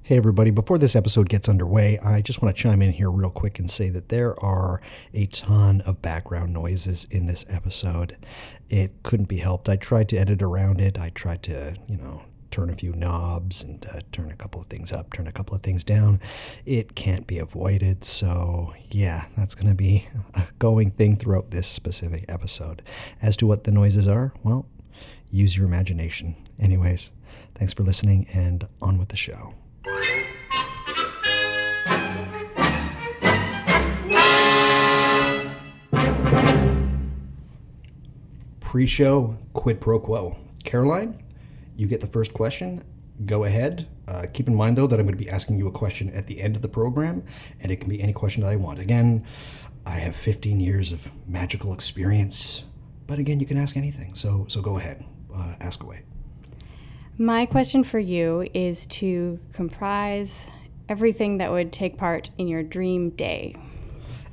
Hey everybody, before this episode gets underway, I just want to chime in here real quick and say that there are a ton of background noises in this episode. It couldn't be helped. I tried to edit around it. I tried to, turn a few knobs and turn a couple of things up, turn a couple of things down. It can't be avoided. So yeah, that's going to be a going thing throughout this specific episode. As to what the noises are, well, use your imagination. Anyways, thanks for listening and on with the show. Pre-show quid pro quo. Caroline, you get the first question. Go ahead. Keep in mind, though, that I'm going to be asking you a question at the end of the program, and it can be any question that I want. Again, I have 15 years of magical experience, but again, you can ask anything. So go ahead. Ask away. My question for you is to comprise everything that would take part in your dream day.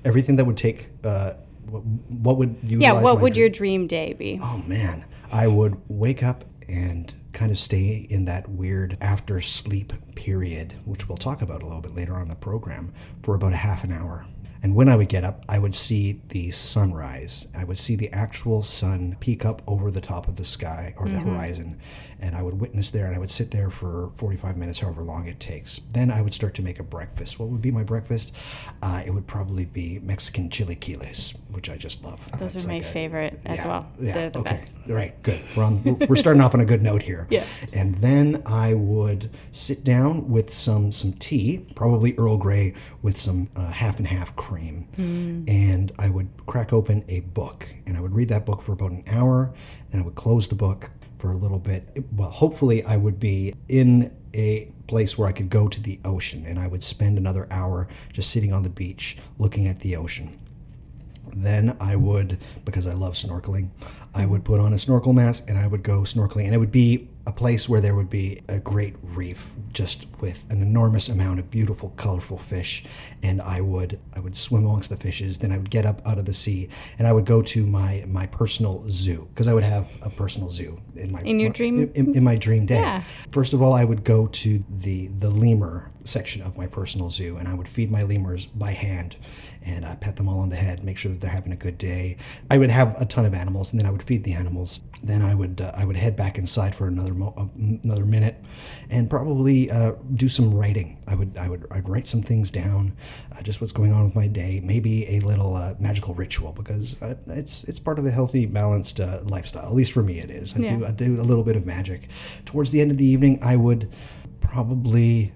Everything that would take... what would you? Yeah, what would your dream day be? Oh man, I would wake up and kind of stay in that weird after sleep period, which we'll talk about a little bit later on in the program, for about a half an hour. And when I would get up, I would see the sunrise. I would see the actual sun peek up over the top of the sky or the horizon. And I would witness there, and I would sit there for 45 minutes, however long it takes. Then I would start to make a breakfast. What would be my breakfast? It would probably be Mexican chilaquiles, which I just love. Those are my favorite as well. Yeah, They're the best. Right, good. We're starting off on a good note here. Yeah. And then I would sit down with some tea, probably Earl Grey with some half and half cream. And I would crack open a book, and I would read that book for about an hour, and I would close the book for a little bit. Well, hopefully I would be in a place where I could go to the ocean, and I would spend another hour just sitting on the beach looking at the ocean. Then I would, because I love snorkeling, I would put on a snorkel mask and I would go snorkeling, and it would be a place where there would be a great reef just with an enormous amount of beautiful, colorful fish, and I would swim amongst the fishes. Then I would get up out of the sea and I would go to my personal zoo, because I would have a personal zoo in my dream day. Yeah. First of all, I would go to the lemur section of my personal zoo, and I would feed my lemurs by hand, and I pet them all on the head, make sure that they're having a good day. I would have a ton of animals, and then I would feed the animals. Then I would head back inside for another minute, and probably do some writing. I'd write some things down, just what's going on with my day. Maybe a little magical ritual, because it's part of the healthy, balanced lifestyle. At least for me, it is. I do a little bit of magic. Towards the end of the evening, I would probably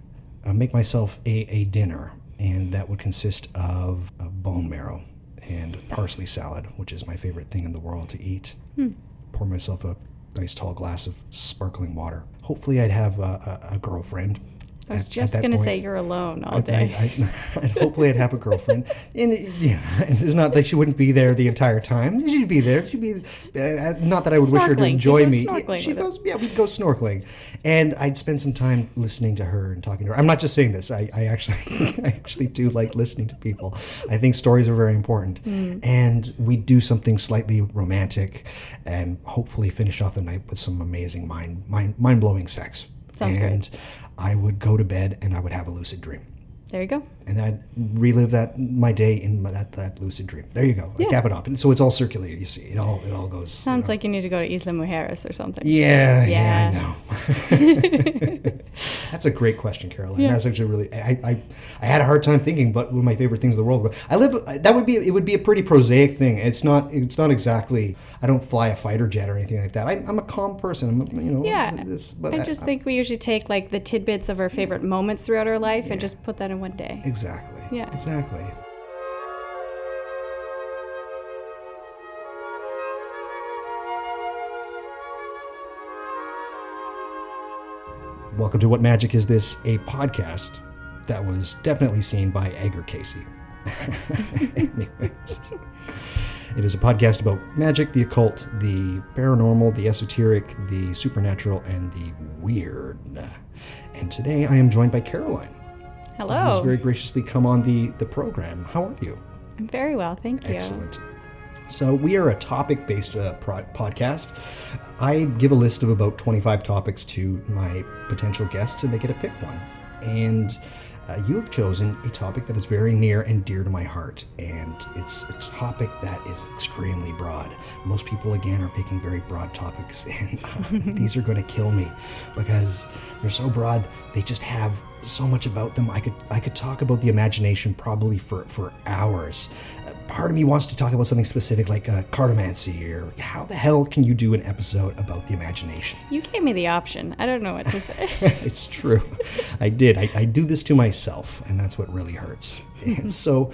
make myself a dinner, and that would consist of bone marrow and parsley salad, which is my favorite thing in the world to eat. Pour myself a nice tall glass of sparkling water. Hopefully I'd have a girlfriend. I was just going to say you're alone all day. Hopefully I'd have a girlfriend. And it's not that she wouldn't be there the entire time. She'd be there. She'd be, not that I would wish her to enjoy me. We'd go snorkeling. And I'd spend some time listening to her and talking to her. I'm not just saying this. I actually do like listening to people. I think stories are very important. And we do something slightly romantic and hopefully finish off the night with some amazing mind-blowing sex. Sounds great. I would go to bed and I would have a lucid dream. There you go. And I'd relive my day in that lucid dream. There you go. Yeah. I cap it off. And so it's all circular, you see. It all goes. Sounds like you need to go to Isla Mujeres or something. Yeah, I know. That's a great question, Caroline. Yeah. That's actually really. I had a hard time thinking, but one of my favorite things in the world. It would be a pretty prosaic thing. It's not exactly. I don't fly a fighter jet or anything like that. I'm a calm person. I just think we usually take like the tidbits of our favorite moments throughout our life and just put that in one day. Exactly. Yeah. Exactly. Welcome to What Magic Is This, a podcast that was definitely seen by Edgar Casey. Anyways, it is a podcast about magic, the occult, the paranormal, the esoteric, the supernatural, and the weird. And today I am joined by Caroline. Hello. Who's very graciously come on the program. How are you? I'm very well, thank you. Excellent. So we are a topic-based podcast. I give a list of about 25 topics to my potential guests, and they get to pick one. And you have chosen a topic that is very near and dear to my heart, and it's a topic that is extremely broad. Most people, again, are picking very broad topics, and these are going to kill me because they're so broad. They just have so much about them. I could talk about the imagination probably for hours. Part of me wants to talk about something specific like cartomancy, or how the hell can you do an episode about the imagination? You gave me the option. I don't know what to say. It's true. I did. I do this to myself, and that's what really hurts. And so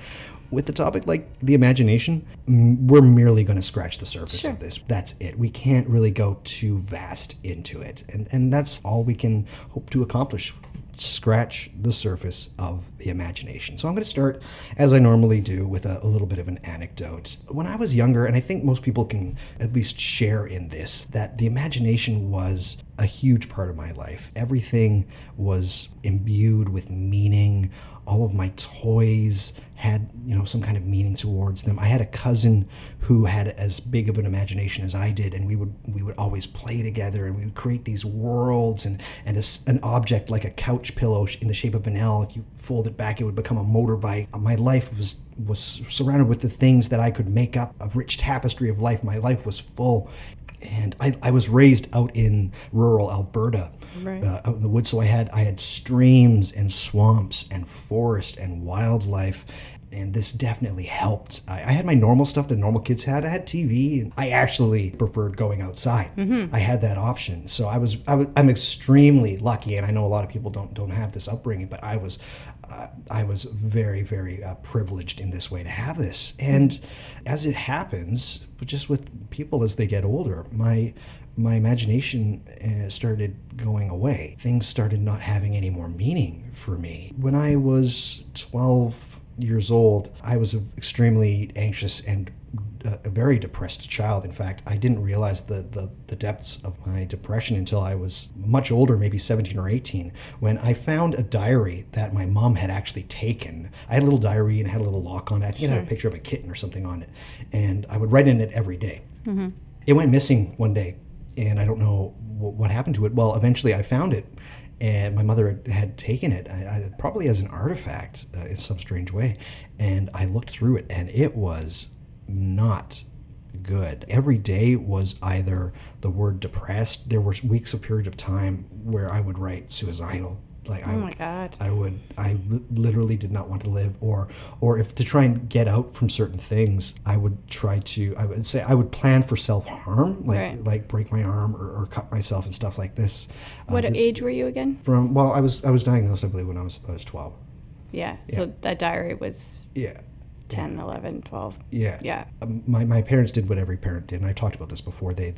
with the topic like the imagination, we're merely going to scratch the surface of this. That's it. We can't really go too vast into it. And that's all we can hope to accomplish. Scratch the surface of the imagination. So I'm going to start, as I normally do, with a little bit of an anecdote. When I was younger, and I think most people can at least share in this, that the imagination was a huge part of my life. Everything was imbued with meaning. All of my toys had, some kind of meaning towards them. I had a cousin who had as big of an imagination as I did, and we would always play together, and we would create these worlds, and an object like a couch pillow in the shape of an L. If you fold it back, it would become a motorbike. My life was surrounded with the things that I could make up a rich tapestry of life. My life was full. And I was raised out in rural Alberta, Right. Out in the woods. So I had streams and swamps and forest and wildlife. And this definitely helped. I had my normal stuff that normal kids had. I had TV, and I actually preferred going outside. I had that option. So I'm extremely lucky, and I know a lot of people don't have this upbringing, but I was very, very privileged in this way to have this. And as it happens, just with people as they get older, my imagination started going away. Things started not having any more meaning for me. When I was 12 years old, I was an extremely anxious and a very depressed child. In fact, I didn't realize the depths of my depression until I was much older, maybe 17 or 18, when I found a diary that my mom had actually taken. I had a little diary and had a little lock on it. I think it had a picture of a kitten or something on it, and I would write in it every day. It went missing one day, and I don't know what happened to it. Well, eventually I found it, and my mother had taken it, probably as an artifact in some strange way. And I looked through it, and it was not good. Every day was either the word depressed. There were weeks, a period of time where I would write suicidal. Like Oh my God. I literally did not want to live, or if to try and get out from certain things, I would plan for self-harm, like break my arm or cut myself and stuff like this. What age were you again? I was diagnosed, I believe, when I was 12. Yeah. So that diary was Yeah. 10, 11, 12. Yeah. Yeah. My parents did what every parent did, and I talked about this before. They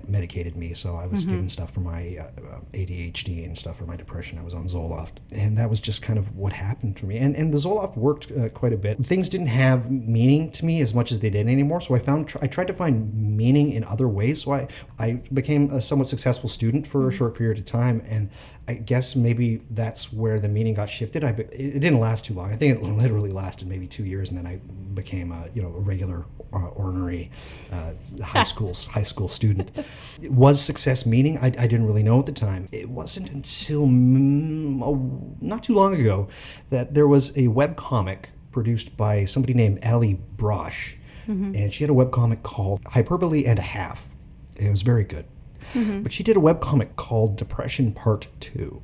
medicated me, so I was given stuff for my ADHD and stuff for my depression. I was on Zoloft, and that was just kind of what happened for me. And the Zoloft worked quite a bit. Things didn't have meaning to me as much as they did anymore, so I tried to find meaning in other ways. So I became a somewhat successful student for a short period of time, and I guess maybe that's where the meaning got shifted. It didn't last too long. I think it literally lasted maybe 2 years, and then I became a regular, ordinary high school student. Was success meaning? I didn't really know at the time. It wasn't until not too long ago that there was a webcomic produced by somebody named Ali Brosh, and she had a webcomic called Hyperbole and a Half. It was very good. But she did a webcomic called Depression Part 2.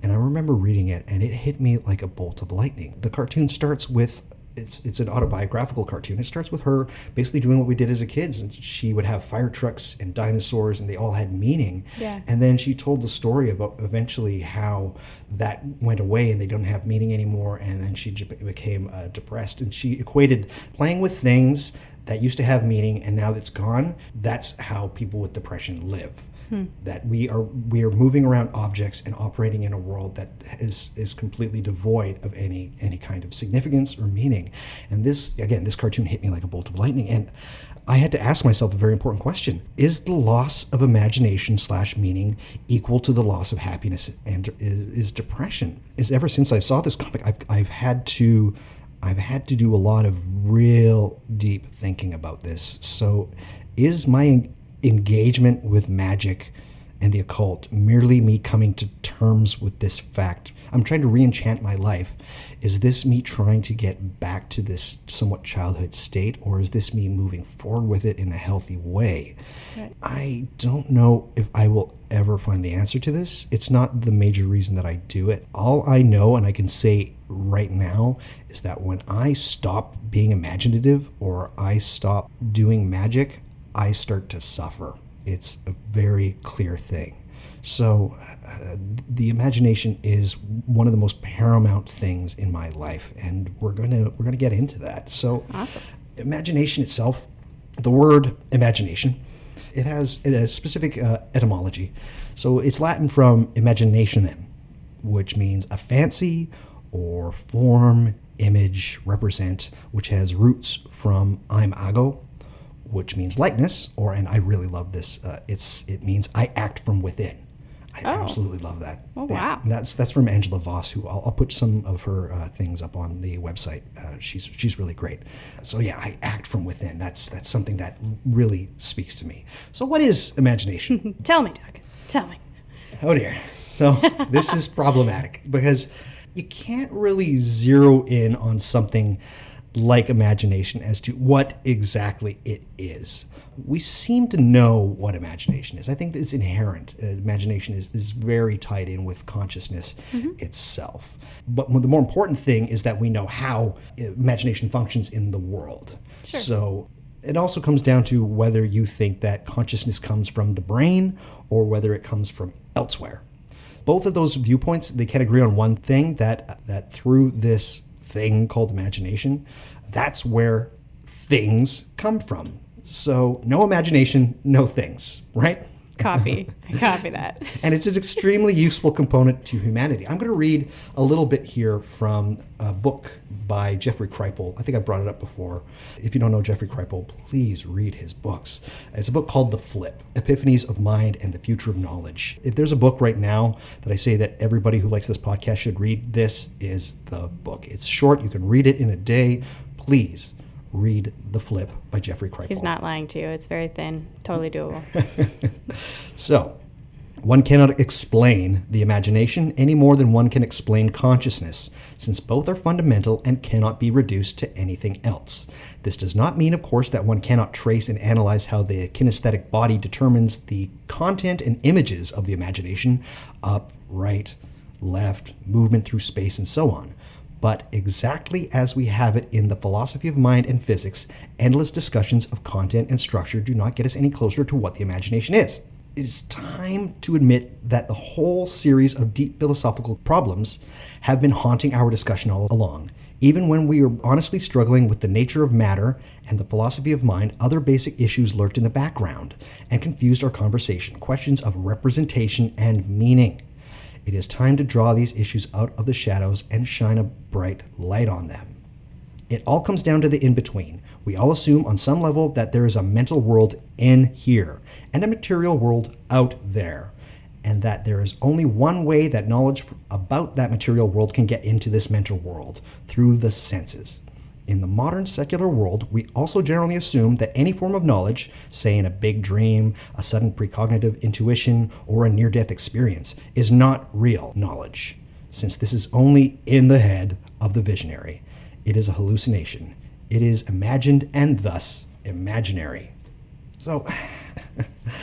And I remember reading it, and it hit me like a bolt of lightning. The cartoon starts with, it's an autobiographical cartoon. It starts with her basically doing what we did as a kids. And she would have fire trucks and dinosaurs, and they all had meaning. Yeah. And then she told the story about eventually how that went away and they don't have meaning anymore. And then she became depressed. And she equated playing with things that used to have meaning, and now that's gone. That's how people with depression live. That we are moving around objects and operating in a world that is completely devoid of any kind of significance or meaning. And this cartoon hit me like a bolt of lightning, and I had to ask myself a very important question: is the loss of imagination / meaning equal to the loss of happiness? And is depression? Ever since I saw this comic, I've had to do a lot of real deep thinking about this. So is my engagement with magic and the occult, merely me coming to terms with this fact. I'm trying to re-enchant my life. Is this me trying to get back to this somewhat childhood state, or is this me moving forward with it in a healthy way? Right. I don't know if I will ever find the answer to this. It's not the major reason that I do it. All I know, and I can say right now, is that when I stop being imaginative or I stop doing magic, I start to suffer. It's a very clear thing. So the imagination is one of the most paramount things in my life, and we're gonna get into that. So Awesome. imagination itself, the word imagination, it has a specific etymology. So it's Latin from imaginationem, which means a fancy or form, image, represent, which has roots from imago, which means likeness, and I really love this. It means I act from within. I absolutely love that. Oh, wow. And that's from Angela Voss, who I'll put some of her things up on the website. She's really great. So yeah, I act from within. That's something that really speaks to me. So what is imagination? Tell me, Doug. Tell me. Oh dear. So this is problematic because you can't really zero in on something like imagination as to what exactly it is. We seem to know what imagination is. I think it's inherent. Imagination is very tied in with consciousness itself. But the more important thing is that we know how imagination functions in the world. Sure. So it also comes down to whether you think that consciousness comes from the brain or whether it comes from elsewhere. Both of those viewpoints, they can agree on one thing, that through this thing called imagination, that's where things come from. So no imagination, no things, right? Copy. I copy that. And it's an extremely useful component to humanity. I'm going to read a little bit here from a book by Jeffrey Kripal. I think I brought it up before. If you don't know Jeffrey Kripal, please read his books. It's a book called The Flip, Epiphanies of Mind and the Future of Knowledge. If there's a book right now that I say that everybody who likes this podcast should read, this is the book. It's short. You can read it in a day. Please read The Flip by Jeffrey Kripal. He's not lying to you. It's very thin. Totally doable. So, one cannot explain the imagination any more than one can explain consciousness, since both are fundamental and cannot be reduced to anything else. This does not mean, of course, that one cannot trace and analyze how the kinesthetic body determines the content and images of the imagination, up, right, left, movement through space, and so on. But exactly as we have it in the philosophy of mind and physics, endless discussions of content and structure do not get us any closer to what the imagination is. It is time to admit that the whole series of deep philosophical problems have been haunting our discussion all along. Even when we are honestly struggling with the nature of matter and the philosophy of mind, other basic issues lurked in the background and confused our conversation, questions of representation and meaning. It is time to draw these issues out of the shadows and shine a bright light on them. It all comes down to the in-between. We all assume on some level that there is a mental world in here and a material world out there, and that there is only one way that knowledge about that material world can get into this mental world, through the senses. In the modern secular world, we also generally assume that any form of knowledge, say in a big dream, a sudden precognitive intuition, or a near-death experience, is not real knowledge, since this is only in the head of the visionary. It is a hallucination. It is imagined and thus imaginary. So,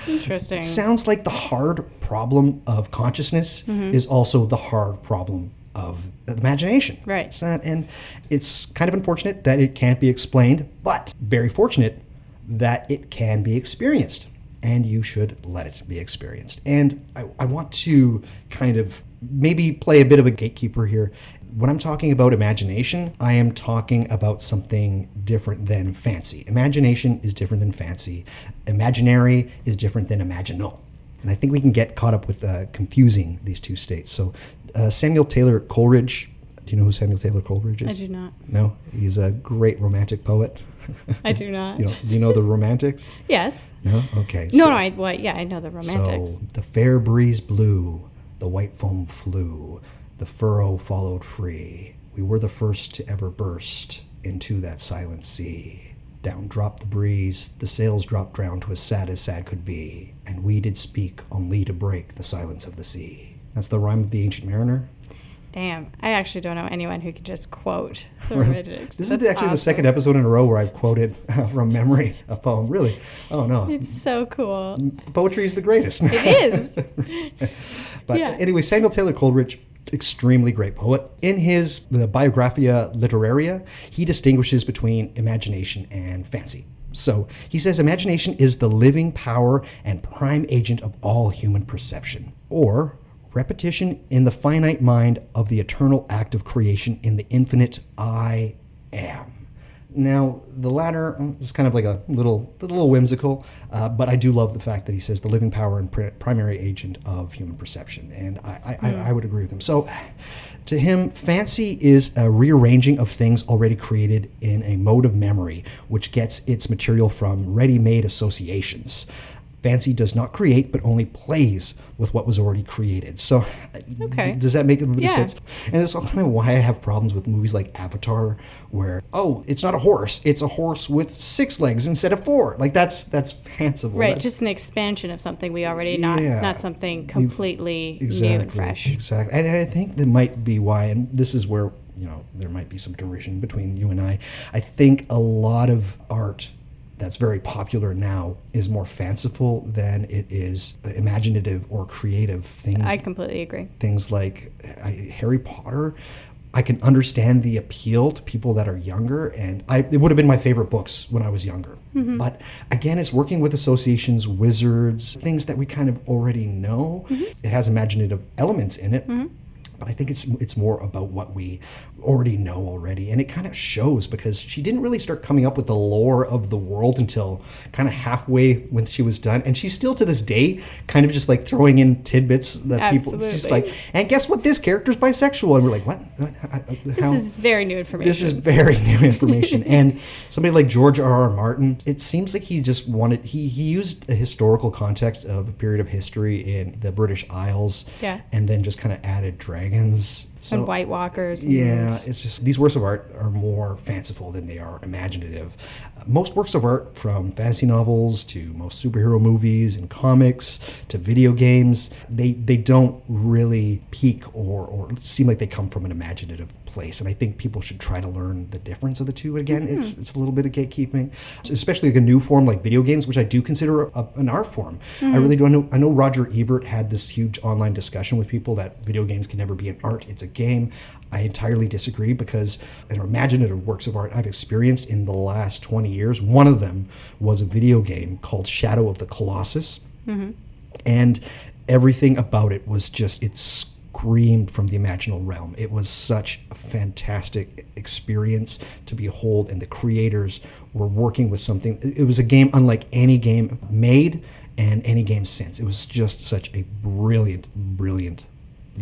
Interesting. it sounds like the hard problem of consciousness is also the hard problem of the imagination. Right. And it's kind of unfortunate that it can't be explained, but very fortunate that it can be experienced. And you should let it be experienced. And I want to kind of maybe play a bit of a gatekeeper here. When I'm talking about imagination, I am talking about something different than fancy. Imagination is different than fancy. Imaginary is different than imaginal. And I think we can get caught up with confusing these two states. So Samuel Taylor Coleridge, do you know who Samuel Taylor Coleridge is? I do not. No? He's a great romantic poet. I do not. Do you know the Romantics? Yes. No? Okay. No, I know the Romantics. So, the fair breeze blew, the white foam flew, the furrow followed free. We were the first to ever burst into that silent sea. Down dropped the breeze, the sails dropped drown to as sad could be, and we did speak only to break the silence of the sea. That's the rhyme of the Ancient Mariner. Damn, I actually don't know anyone who can just quote the Originals. This is actually the second episode in a row where I've quoted from memory a poem. Really? Oh, no. It's so cool. Poetry is the greatest. It is. But anyway, Samuel Taylor Coleridge, extremely great poet. In his Biographia Literaria, he distinguishes between imagination and fancy. So he says imagination is the living power and prime agent of all human perception, or repetition in the finite mind of the eternal act of creation in the infinite I am. Now, the latter is kind of like a little whimsical, but I do love the fact that he says the living power and primary agent of human perception, and I would agree with him. So, to him, fancy is a rearranging of things already created in a mode of memory, which gets its material from ready-made associations. Fancy does not create, but only plays with what was already created. So, does that make a little bit of sense? And it's kind of why I have problems with movies like Avatar, where, it's not a horse, it's a horse with 6 legs instead of 4. Like, that's fanciful. Right, that's just an expansion of something we already, not something completely new and fresh. Exactly. And I think that might be why, and this is where, there might be some derision between you and I. I think a lot of art that's very popular now is more fanciful than it is imaginative or creative things. I completely agree. Things like Harry Potter, I can understand the appeal to people that are younger, and it would have been my favorite books when I was younger. Mm-hmm. But again, it's working with associations, wizards, things that we kind of already know. Mm-hmm. It has imaginative elements in it. Mm-hmm. But I think it's more about what we already know already. And it kind of shows, because she didn't really start coming up with the lore of the world until kind of halfway when she was done. And she's still to this day kind of just like throwing in tidbits that people, just like, and guess what? This character's bisexual. And we're like, what? This is very new information. This is very new information. And somebody like George R.R. Martin, it seems like he just wanted, he used a historical context of a period of history in the British Isles. Yeah. And then just kind of added dragons. And White Walkers. It's just these works of art are more fanciful than they are imaginative. Most works of art, from fantasy novels to most superhero movies and comics to video games, they don't really peak or seem like they come from an imaginative place. And I think people should try to learn the difference of the two. Again, it's a little bit of gatekeeping, especially like a new form like video games, which I do consider an art form. I really do. I know Roger Ebert had this huge online discussion with people that video games can never be an art, it's a game. I entirely disagree, because in imaginative works of art I've experienced in the last 20 years, one of them was a video game called Shadow of the Colossus. Mm-hmm. And everything about it was just, it screamed from the imaginal realm. It was such a fantastic experience to behold, and the creators were working with something. It was a game unlike any game made and any game since. It was just such a brilliant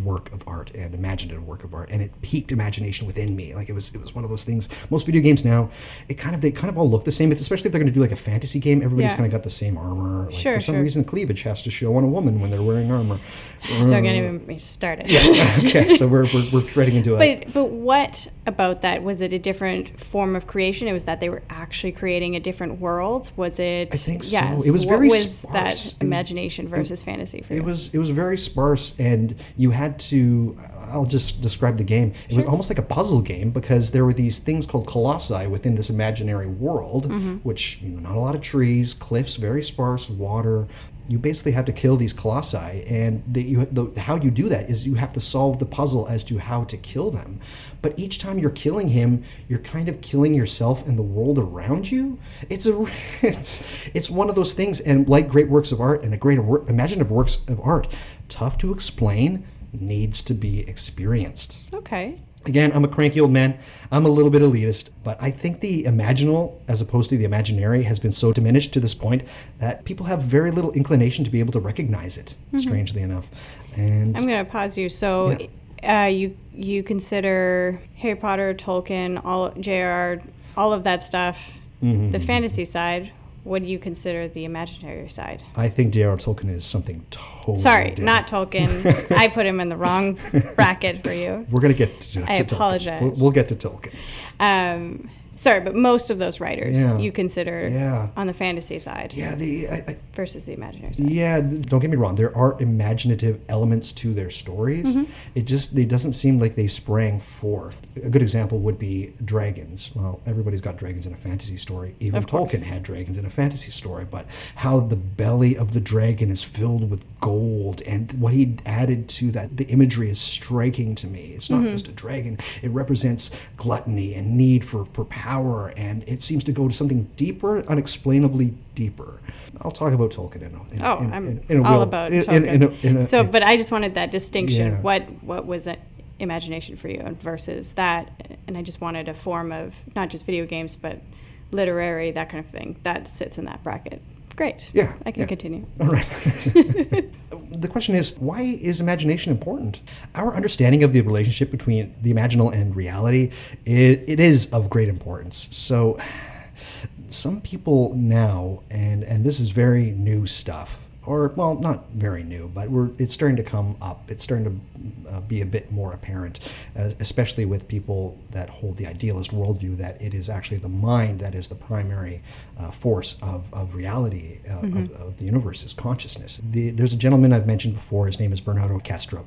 work of art and imaginative work of art, and it piqued imagination within me. Like it was one of those things. Most video games now, they kind of all look the same, especially if they're going to do like a fantasy game. Everybody's kind of got the same armor. Like for some reason, cleavage has to show on a woman when they're wearing armor. Don't get even me started. Yeah. Okay. So we're threading into it. But what about that? Was it a different form of creation? It was that they were actually creating a different world. Was it? I think so. Yeah. It was very sparse. What was that imagination versus fantasy for you? It was very sparse, and you had to, I'll just describe the game. It was almost like a puzzle game, because there were these things called colossi within this imaginary world, which, not a lot of trees, cliffs, very sparse, water. You basically have to kill these colossi, and how you do that is you have to solve the puzzle as to how to kill them. But each time you're killing him, you're kind of killing yourself and the world around you. It's one of those things, and like great works of art and imaginative works of art, tough to explain, needs to be experienced. Okay. Again, I'm a cranky old man. I'm a little bit elitist, but I think the imaginal, as opposed to the imaginary, has been so diminished to this point that people have very little inclination to be able to recognize it, strangely enough. And I'm going to pause you. So you consider Harry Potter, Tolkien, J.R.R., all of that stuff, the fantasy side. What do you consider the imaginary side? I think J.R.R. Tolkien is something totally different. Not Tolkien. I put him in the wrong bracket for you. We're going to get to I apologize. Tolkien. We'll get to Tolkien. Sorry, but most of those writers Yeah. you consider Yeah. on the fantasy side Yeah, versus the imaginary side. yeah, don't get me wrong. There are imaginative elements to their stories. It doesn't seem like they sprang forth. A good example would be dragons. Well, everybody's got dragons in a fantasy story. Even Of course. Tolkien had dragons in a fantasy story. But how the belly of the dragon is filled with gold, and what he added to that, the imagery is striking to me. It's not just a dragon. It represents gluttony and need for power, and it seems to go to something deeper, unexplainably deeper. I'll talk about Tolkien I'm all about Tolkien. But I just wanted that distinction. Yeah. What was it, imagination for you versus that? And I just wanted a form of not just video games, but literary, that kind of thing. That sits in that bracket. Great. Yeah. I can continue. All right. The question is, why is imagination important? Our understanding of the relationship between the imaginal and reality, it is of great importance. So some people now, and this is very new stuff, or, well, not very new, but it's starting to come up. It's starting to be a bit more apparent, especially with people that hold the idealist worldview, that it is actually the mind that is the primary force of reality, of the universe, is consciousness. There's a gentleman I've mentioned before. His name is Bernardo Kastrup.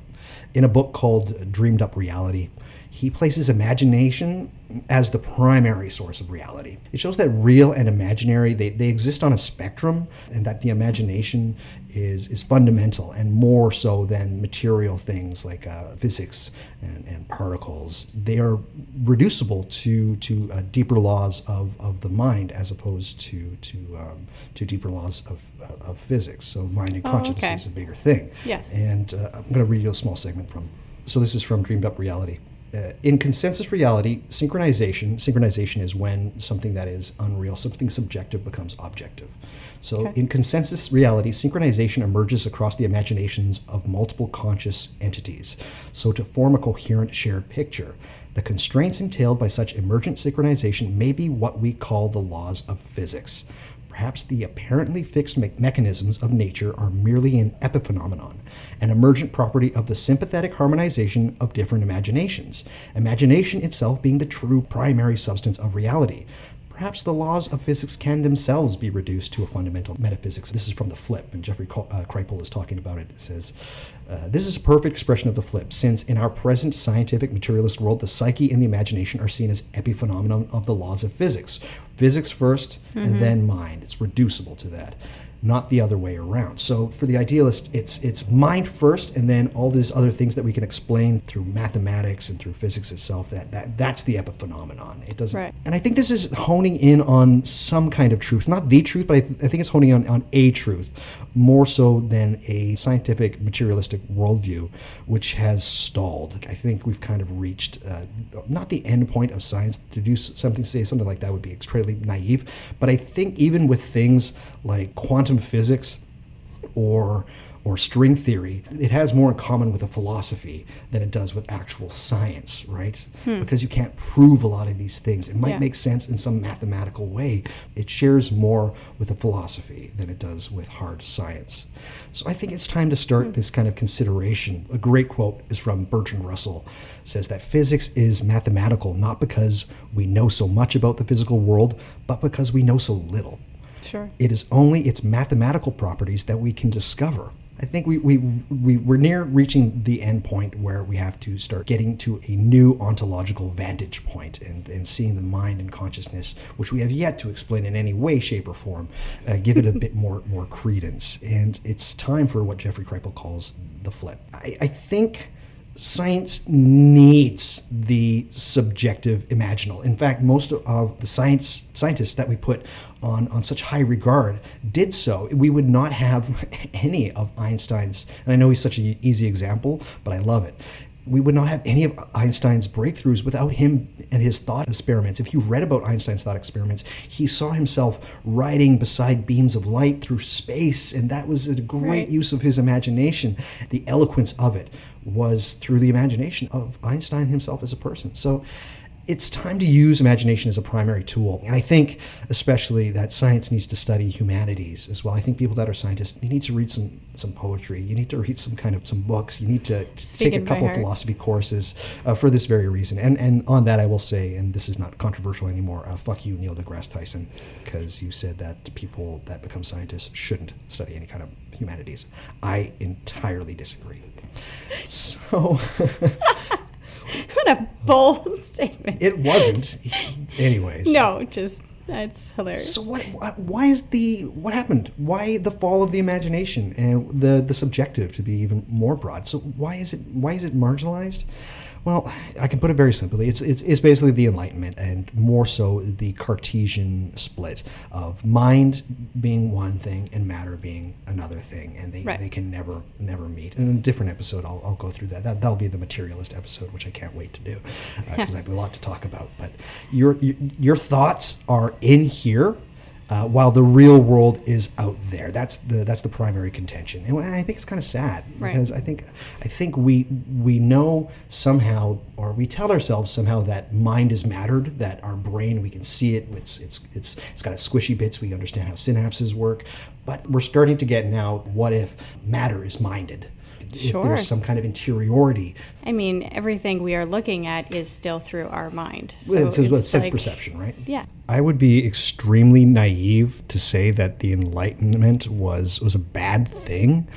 In a book called Dreamed Up Reality, he places imagination as the primary source of reality. It shows that real and imaginary, they exist on a spectrum, and that the imagination is fundamental, and more so than material things like physics and particles. They are reducible to deeper laws of the mind, as opposed to deeper laws of physics. So mind and consciousness is a bigger thing. Yes. And I'm going to read you a small segment from. So this is from Dreamed Up Reality. In consensus reality, synchronization is when something that is unreal, something subjective, becomes objective. So in consensus reality, synchronization emerges across the imaginations of multiple conscious entities, so to form a coherent shared picture. The constraints entailed by such emergent synchronization may be what we call the laws of physics. Perhaps the apparently fixed mechanisms of nature are merely an epiphenomenon, an emergent property of the sympathetic harmonization of different imaginations, imagination itself being the true primary substance of reality. Perhaps the laws of physics can themselves be reduced to a fundamental metaphysics. This is from The Flip, and Jeffrey Kripal is talking about it. It says, this is a perfect expression of the flip, since in our present scientific materialist world, the psyche and the imagination are seen as epiphenomenon of the laws of physics. Physics first, and then mind. It's reducible to that, not the other way around. So for the idealist, it's mind first, and then all these other things that we can explain through mathematics and through physics itself. That's the epiphenomenon. It doesn't. Right. And I think this is honing in on some kind of truth, not the truth, but I think it's honing on a truth, more so than a scientific materialistic worldview, which has stalled. I think we've kind of reached not the end point of science. To say something like that would be extremely naive. But I think even with things like quantum physics or string theory, it has more in common with a philosophy than it does with actual science, right? Because you can't prove a lot of these things. It might make sense in some mathematical way. It shares more with a philosophy than it does with hard science. So I think it's time to start this kind of consideration. A great quote is from Bertrand Russell. It says that physics is mathematical not because we know so much about the physical world, but because we know so little. Sure. It is only its mathematical properties that we can discover. I think we're near reaching the end point where we have to start getting to a new ontological vantage point and seeing the mind and consciousness, which we have yet to explain in any way, shape, or form, give it a bit more credence. And it's time for what Jeffrey Kripal calls the flip. I think science needs the subjective imaginal. In fact, most of the scientists that we put on such high regard did so. We would not have any of Einstein's, and I know he's such an easy example, but I love it. We would not have any of Einstein's breakthroughs without him and his thought experiments. If you read about Einstein's thought experiments, he saw himself riding beside beams of light through space, and that was a great use of his imagination. The eloquence of it was through the imagination of Einstein himself as a person. So it's time to use imagination as a primary tool. And I think especially that science needs to study humanities as well. I think people that are scientists, you need to read some poetry. You need to read some books. You need to take a couple of philosophy courses for this very reason. And on that, I will say, and this is not controversial anymore, fuck you, Neil deGrasse Tyson, because you said that people that become scientists shouldn't study any kind of humanities. I entirely disagree. So... What a bold statement. It wasn't. Anyways. No, just, that's hilarious. So what happened? Why the fall of the imagination and the subjective, to be even more broad? So why is it marginalized? Well, I can put it very simply. It's basically the Enlightenment, and more so the Cartesian split of mind being one thing and matter being another thing, and they can never meet. In a different episode, I'll go through that. That'll be the materialist episode, which I can't wait to do because I have a lot to talk about. But your thoughts are in here. While the real world is out there. That's the primary contention, and I think it's kind of sad because I think we know somehow, or we tell ourselves somehow, that mind is mattered, that our brain, we can see it, it's got a squishy bits, we understand how synapses work, but we're starting to get now, what if matter is minded? If there's some kind of interiority. I mean, everything we are looking at is still through our mind. So it's sense perception, right? Yeah. I would be extremely naive to say that the Enlightenment was a bad thing,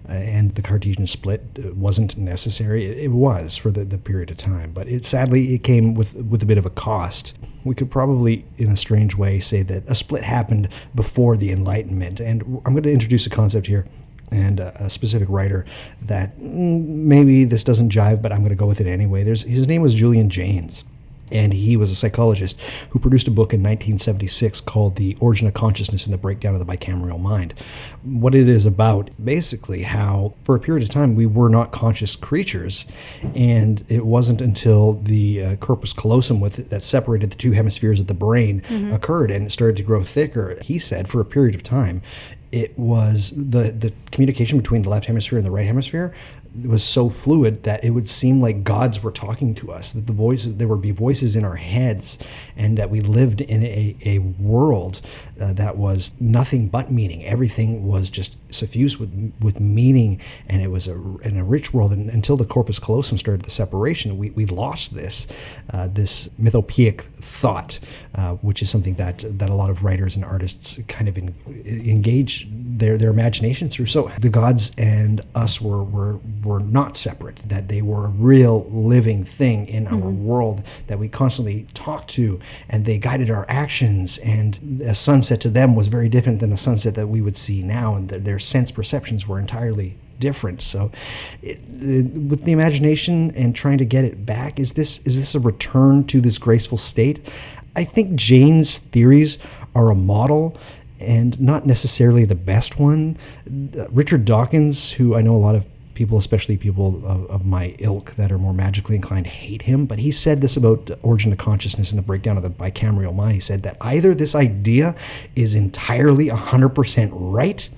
and the Cartesian split wasn't necessary. It was for the period of time, but sadly it came with a bit of a cost. We could probably, in a strange way, say that a split happened before the Enlightenment, and I'm going to introduce a concept here and a specific writer that maybe this doesn't jive, but I'm going to go with it anyway. His name was Julian Jaynes, and he was a psychologist who produced a book in 1976 called The Origin of Consciousness and the Breakdown of the Bicameral Mind. What it is about, basically, how for a period of time we were not conscious creatures, and it wasn't until the corpus callosum that separated the two hemispheres of the brain occurred and it started to grow thicker. He said for a period of time it was the communication between the left hemisphere and the right hemisphere was so fluid that it would seem like gods were talking to us, that there would be voices in our heads, and that we lived in a world that was nothing but meaning. Everything was just suffused with meaning, and it was in a rich world. And until the corpus callosum started the separation, we lost this mythopoeic thought, which is something that a lot of writers and artists kind of engage their imagination through. So the gods and us were not separate, that they were a real living thing in our world that we constantly talked to, and they guided our actions, and a sunset to them was very different than the sunset that we would see now, and their sense perceptions were entirely different. So with the imagination and trying to get it back, is this a return to this graceful state? I think Jaynes' theories are a model and not necessarily the best one. Richard Dawkins, who I know a lot of people, especially people of my ilk that are more magically inclined, hate him, but he said this about the origin of consciousness and the breakdown of the bicameral mind. He said that either this idea is entirely 100% right,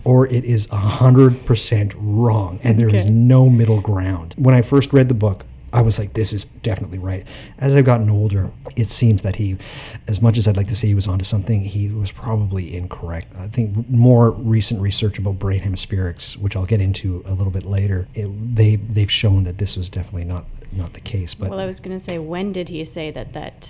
or it is 100% wrong, and there is no middle ground. When I first read the book, I was like, this is definitely right. As I've gotten older, it seems that he, as much as I'd like to say he was onto something, he was probably incorrect. I think more recent research about brain hemispherics, which I'll get into a little bit later, they've shown that this was definitely not the case. But well, I was going to say, when did he say that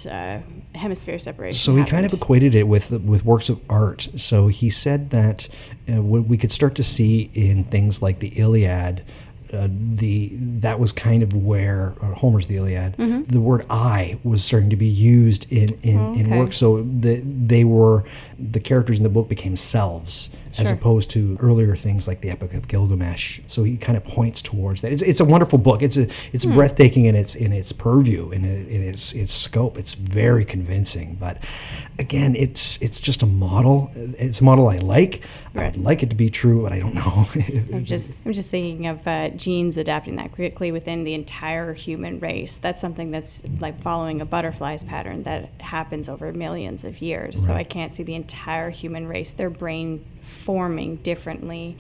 hemisphere separation So he kind of equated it with works of art. So he said that we could start to see in things like the Iliad, that was kind of where Homer's the Iliad. The word "I" was starting to be used in work. So the characters in the book became selves, as opposed to earlier things like the Epic of Gilgamesh. So he kind of points towards that. It's a wonderful book. It's breathtaking in its purview, in its scope. It's very convincing. But again, it's just a model. It's a model I like. I would like it to be true, but I don't know. I'm just thinking of genes adapting that quickly within the entire human race. That's something that's like following a butterfly's pattern that happens over millions of years. Right. So I can't see the entire human race, their brain forming differently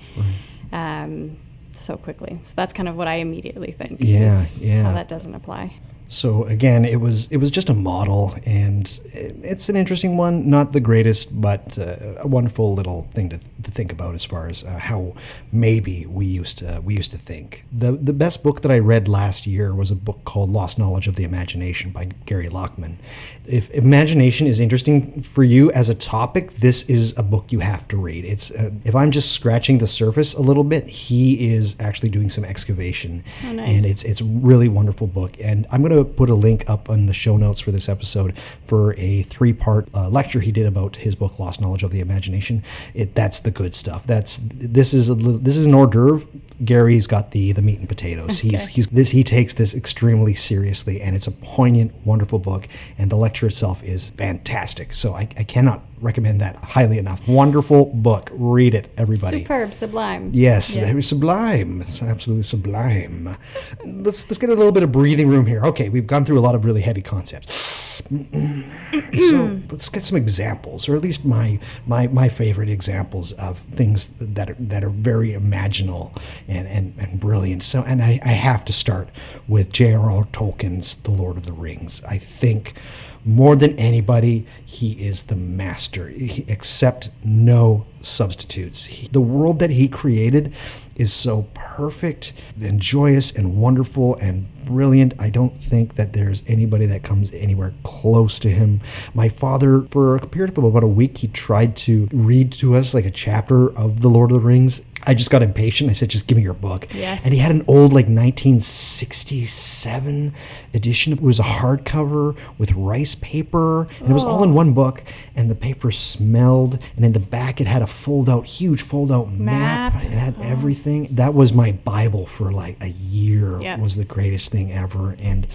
so quickly. So that's kind of what I immediately think. Yeah. How that doesn't apply. So again, it was just a model, and it's an interesting one. Not the greatest, but a wonderful little thing to think about as far as how maybe we used to think. The best book that I read last year was a book called Lost Knowledge of the Imagination by Gary Lachman. If imagination is interesting for you as a topic, this is a book you have to read. It's if I'm just scratching the surface a little bit, he is actually doing some excavation. Oh, nice. And it's a really wonderful book. And I'm going to put a link up on the show notes for this episode for a 3-part lecture he did about his book Lost Knowledge of the Imagination. That's the good stuff. This is an hors d'oeuvre. Gary's got the meat and potatoes. Okay. He takes this extremely seriously, and it's a poignant, wonderful book, and the lecture itself is fantastic. So I cannot recommend that highly enough. Wonderful book. Read it, everybody. Superb, sublime. Yes, Yeah. Sublime. It's absolutely sublime. Let's get a little bit of breathing room here. Okay, we've gone through a lot of really heavy concepts. So let's get some examples, or at least my favorite examples of things that are very imaginal and brilliant. So, and I have to start with J.R.R. Tolkien's The Lord of the Rings. I think more than anybody, he is the master. He accept no substitutes. The world that he created is so perfect and joyous and wonderful and brilliant. I don't think that there's anybody that comes anywhere close to him. My father, for a period of about a week, he tried to read to us like a chapter of The Lord of the Rings. I just got impatient. I said, just give me your book. Yes. And he had an old, like, 1967 edition. It was a hardcover with rice paper. And it was all in one book. And the paper smelled. And in the back, it had a huge fold-out map. It had everything. That was my Bible for, like, a year. Yep. It was the greatest thing ever. And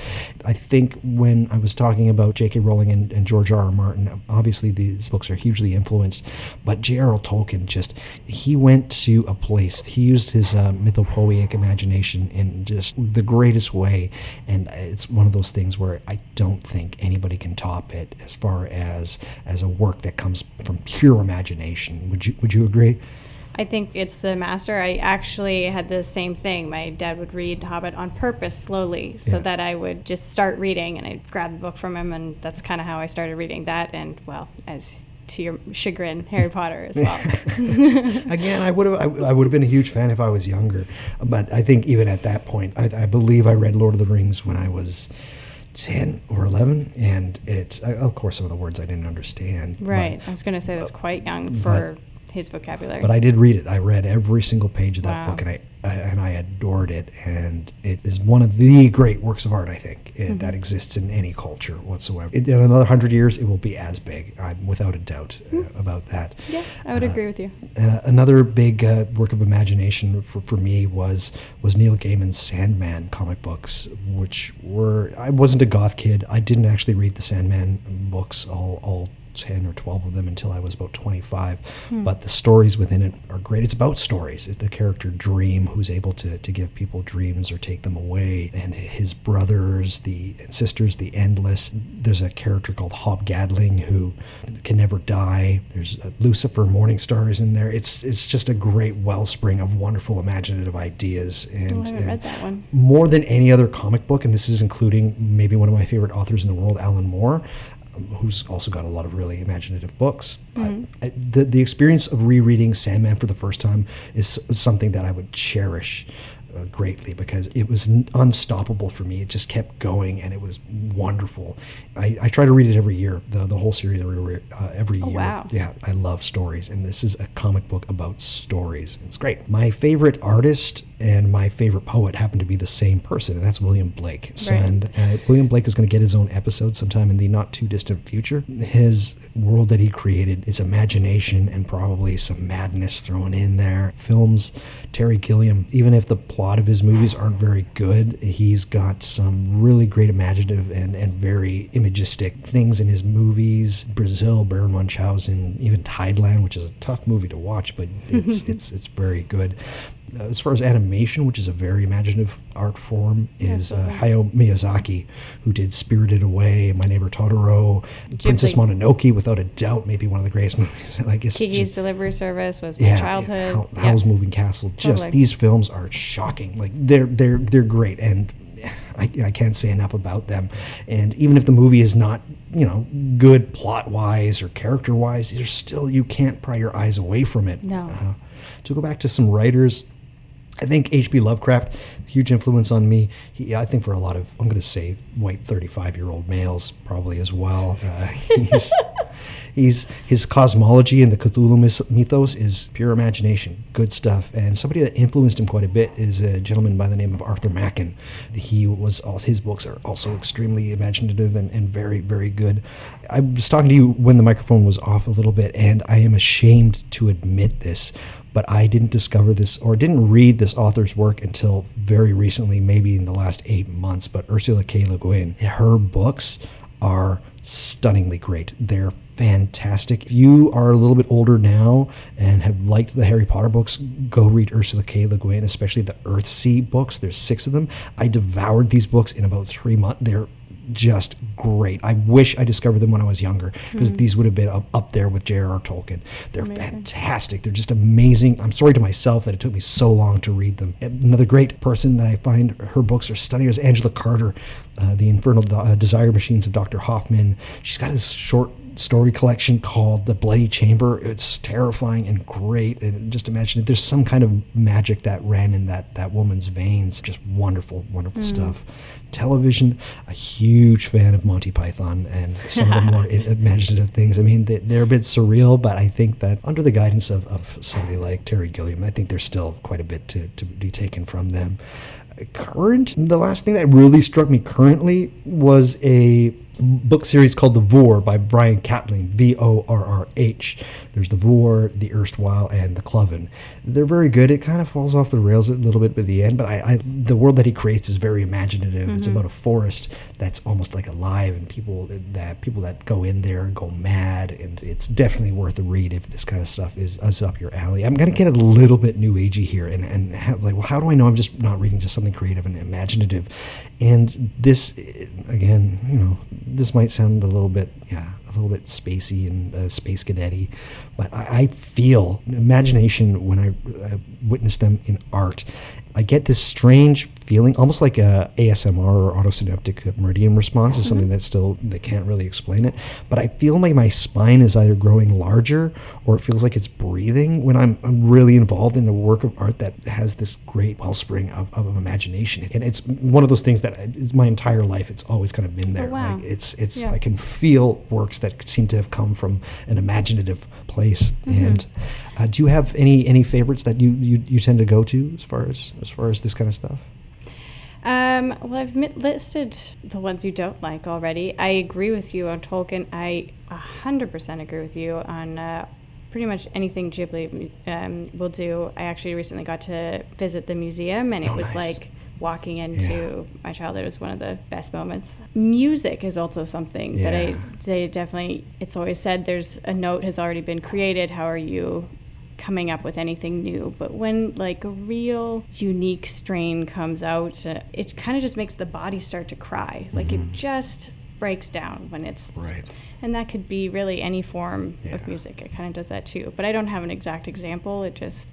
I think when I was talking about J.K. Rowling and George R.R. Martin, obviously these books are hugely influenced. But J.R.R. Tolkien he went to a place. He used his mythopoeic imagination in just the greatest way, and it's one of those things where I don't think anybody can top it as far as a work that comes from pure imagination. Would you agree? I think it's the master. I actually had the same thing. My dad would read Hobbit on purpose slowly so that I would just start reading, and I'd grab the book from him, and that's kind of how I started reading that, and, well, as to your chagrin, Harry Potter as well. Again, I would have been a huge fan if I was younger, but I think even at that point, I believe I read Lord of the Rings when I was 10 or 11, and of course some of the words I didn't understand. Right. I was going to say that's quite young for his vocabulary. But I did read it. I read every single page of that Wow. book, and I adored it. And it is one of the great works of art, I think, that exists in any culture whatsoever. In another 100 years, it will be as big. I'm without a doubt about that. Yeah, I would agree with you. Another big work of imagination for me was Neil Gaiman's Sandman comic books, which I wasn't a goth kid. I didn't actually read the Sandman books, all 10 or 12 of them, until I was about 25. But the stories within it are great. It's about stories. It's the character Dream, who's able to give people dreams or take them away, and his brothers, and sisters, the Endless. There's a character called Hobgadling who can never die. There's Lucifer, Morningstar is in there. It's just a great wellspring of wonderful imaginative ideas. And I haven't read that one. More than any other comic book, and this is including maybe one of my favorite authors in the world, Alan Moore, who's also got a lot of really imaginative books. But the experience of rereading Sandman for the first time is something that I would cherish greatly, because it was unstoppable for me. It just kept going, and it was wonderful. I try to read it every year, the whole series every year. Wow. Yeah, I love stories, and this is a comic book about stories. It's great. My favorite artist and my favorite poet happen to be the same person, and that's William Blake. Right. And William Blake is going to get his own episode sometime in the not too distant future. His world that he created is imagination and probably some madness thrown in there. Films, Terry Gilliam, even if the plot of his movies aren't very good, he's got some really great imaginative and very imagistic things in his movies. Brazil, Baron Munchausen, even Tideland, which is a tough movie to watch, but it's very good. As far as animation, which is a very imaginative art form, is Hayao Miyazaki, who did Spirited Away, My Neighbor Totoro, Princess Mononoke, without a doubt, maybe one of the greatest movies. Kiki's Delivery Service was my childhood. Howl's Moving Castle. Just these films are shocking. Like they're great, and I can't say enough about them. And even if the movie is not, good plot-wise or character-wise, there's still, you can't pry your eyes away from it. No. To go back to some writers, I think H.P. Lovecraft, huge influence on me. I think for a lot of, I'm going to say, white 35-year-old males probably as well. His cosmology and the Cthulhu mythos is pure imagination, good stuff. And somebody that influenced him quite a bit is a gentleman by the name of Arthur Machen. All his books are also extremely imaginative and very, very good. I was talking to you when the microphone was off a little bit, and I am ashamed to admit this, but I didn't discover this or didn't read this author's work until very recently, maybe in the last 8 months. But Ursula K. Le Guin, her books are stunningly great. They're fantastic. If you are a little bit older now and have liked the Harry Potter books, go read Ursula K. Le Guin, especially the Earthsea books. There's 6 of them. I devoured these books in about 3 months. They're just great. I wish I discovered them when I was younger, because these would have been up there with J.R.R. Tolkien. They're fantastic. They're just amazing. I'm sorry to myself that it took me so long to read them. Another great person that I find her books are stunning is Angela Carter, The Infernal Desire Machines of Dr. Hoffman. She's got this short story collection called The Bloody Chamber. It's terrifying and great, and just imagine it. There's some kind of magic that ran in that woman's veins. Just wonderful stuff. Television, a huge fan of Monty Python and some of the more imaginative things. I mean, they're a bit surreal, but I think that under the guidance of somebody like Terry Gilliam, I think there's still quite a bit to be taken from them. The last thing that really struck me currently was a book series called The Vor by Brian Catling, Vorrh. There's The Vor, The Erstwhile, and The Cloven. They're very good. It kind of falls off the rails a little bit by the end, but the world that he creates is very imaginative. It's about a forest that's almost like alive, and people that go in there go mad, and it's definitely worth a read if this kind of stuff is up your alley. I'm going to get a little bit new agey here, and how do I know I'm just not reading just something creative and imaginative? And this, again, this might sound a little bit spacey and space cadet-y, but I feel imagination when I witness them in art. I get this strange feeling, almost like a ASMR or autosynaptic meridian response is something they can't really explain it. But I feel like my spine is either growing larger or it feels like it's breathing when I'm really involved in a work of art that has this great wellspring of imagination. And it's one of those things that is my entire life, it's always kind of been there. Oh, wow. Like I can feel works that seem to have come from an imaginative place. And do you have any favorites that you tend to go to as far as this kind of stuff? Well, I've listed the ones you don't like already. I agree with you on Tolkien. I 100% agree with you on pretty much anything Ghibli will do. I actually recently got to visit the museum, and it was nice. Like walking into my childhood. Was one of the best moments. Music is also something that they definitely, it's always said there's a note has already been created. How are you coming up with anything new? But when like a real unique strain comes out, it kind of just makes the body start to cry. Like it just breaks down when it's right. And that could be really any form of music. It kind of does that too. But I don't have an exact example. It just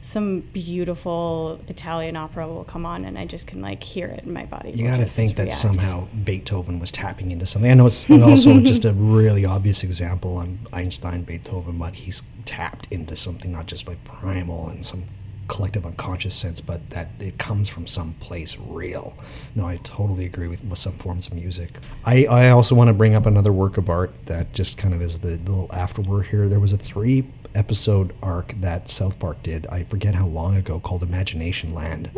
some beautiful Italian opera will come on and I just can like hear it in my body. You got to think that somehow Beethoven was tapping into something. I know it's also just a really obvious example on Einstein, Beethoven, but he's tapped into something not just like primal and some collective unconscious sense, but that it comes from some place real. No, I totally agree with some forms of music. I also want to bring up another work of art that just kind of is the little afterword here. There was a 3-episode arc that South Park did, I forget how long ago, called Imagination Land.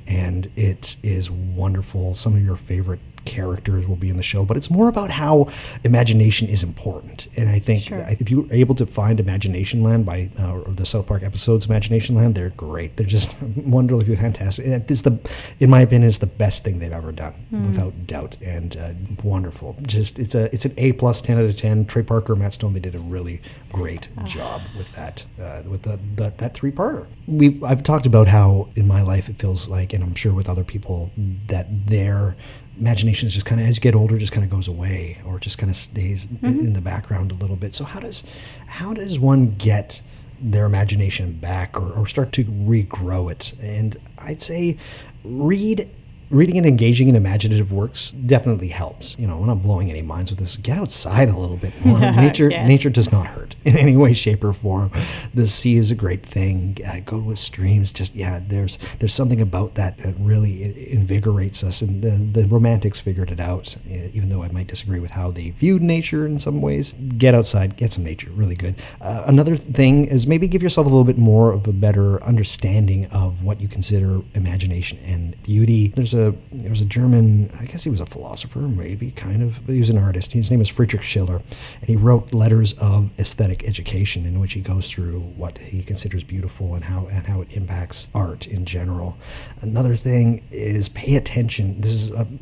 And it is wonderful. Some of your favorite characters will be in the show, but it's more about how imagination is important. And I think if you're able to find Imagination Land by the South Park episodes, Imagination Land, they're great. They're just wonderfully fantastic. In my opinion, it's the best thing they've ever done, without doubt, and wonderful. Just it's an A+, 10 out of 10. Trey Parker, Matt Stone, they did a really great job with that, with that 3-parter. I've talked about how in my life it feels like, and I'm sure with other people, that their imagination is just kind of, as you get older, just kind of goes away or just kind of stays in the background a little bit. So how does one get their imagination back or start to regrow it? And I'd say read reading and engaging in imaginative works definitely helps. We're not blowing any minds with this. Get outside a little bit more. Nature does not hurt in any way, shape, or form. The sea is a great thing. Go to streams. There's something about that really invigorates us. And the Romantics figured it out, even though I might disagree with how they viewed nature in some ways. Get outside, get some nature, really good. Another thing is maybe give yourself a little bit more of a better understanding of what you consider imagination and beauty. There was a German, I guess he was a philosopher, maybe, kind of, but he was an artist. His name is Friedrich Schiller, and he wrote Letters of Aesthetic Education, in which he goes through what he considers beautiful and how it impacts art in general. Another thing is pay attention.